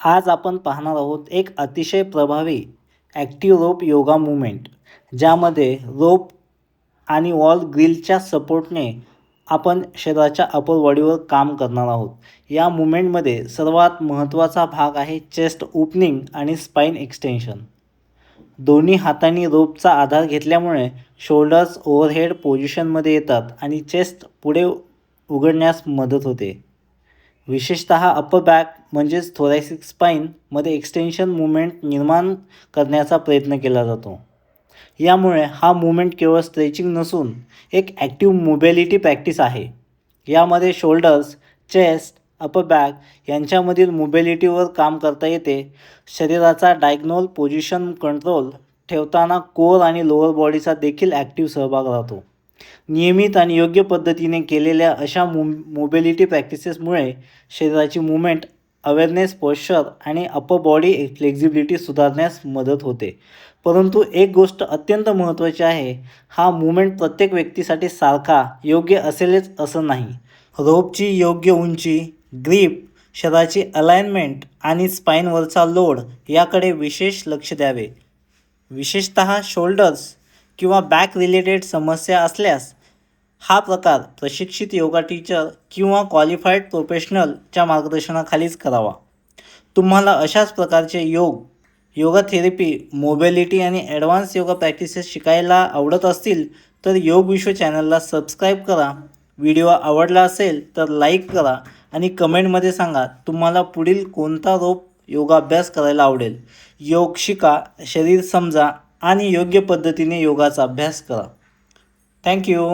आज आपण पाहणार आहोत एक अतिशय प्रभावी ॲक्टिव्ह रोप योगा मूव्हमेंट, ज्यामध्ये रोप आणि वॉल ग्रिलच्या सपोर्टने आपण शरीराच्या अपर बॉडीवर काम करणार आहोत. या मूव्हमेंटमध्ये सर्वात महत्त्वाचा भाग आहे चेस्ट ओपनिंग आणि स्पाइन एक्सटेन्शन. दोन्ही हातांनी रोपचा आधार घेतल्यामुळे शोल्डर्स ओव्हरहेड पोझिशनमध्ये येतात आणि चेस्ट पुढे उघडण्यास मदत होते. विशेषतः अपर बॅक म्हणजेच थोरॅसिक स्पाईनमध्ये एक्सटेन्शन मूव्हमेंट निर्माण करण्याचा प्रयत्न केला जातो. यामुळे हा मूव्हमेंट केवळ स्ट्रेचिंग नसून एक ॲक्टिव्ह मोबिलिटी प्रॅक्टिस आहे. यामध्ये शोल्डर्स, चेस्ट, अपर बॅक यांच्यामधील मोबिलिटीवर काम करता येते. शरीराचा डायग्नोल पोझिशन कंट्रोल ठेवताना कोर आणि लोअर बॉडीचा देखील ॲक्टिव्ह सहभाग राहतो. नियमित आणि योग्य पद्धतीने केलेल्या अशा मोबिलिटी प्रॅक्टिसेसमुळे शरीराची मूव्हमेंट, अवेअरनेस, पोश्चर आणि अपर बॉडी फ्लेक्झिबिलिटी सुधारण्यास मदत होते. परंतु एक गोष्ट अत्यंत महत्त्वाची आहे, हा मूव्हमेंट प्रत्येक व्यक्तीसाठी सारखा योग्य असेलच असं नाही. रोपची योग्य उंची, ग्रीप, शरीराची अलाइनमेंट आणि स्पाईनवरचा लोड याकडे विशेष लक्ष द्यावे. विशेषतः शोल्डर्स किंवा बॅक रिलेटेड समस्या असल्यास हा प्रकार प्रशिक्षित योगा टीचर किंवा क्वालिफाईड प्रोफेशनलच्या मार्गदर्शनाखालीच करावा. तुम्हाला अशाच प्रकारचे योगा थेरपी, मोबिलिटी आणि ॲडव्हान्स योगा प्रॅक्टिसेस शिकायला आवडत असतील तर योग विश्व चॅनलला सबस्क्राईब करा. व्हिडिओ आवडला असेल तर लाईक करा आणि कमेंटमध्ये सांगा तुम्हाला पुढील कोणता रोप योगा अभ्यास करायला आवडेल. योग शिका, शरीर समजा आणि योग्य पद्धतीने योगाचा अभ्यास करा. थँक्यू.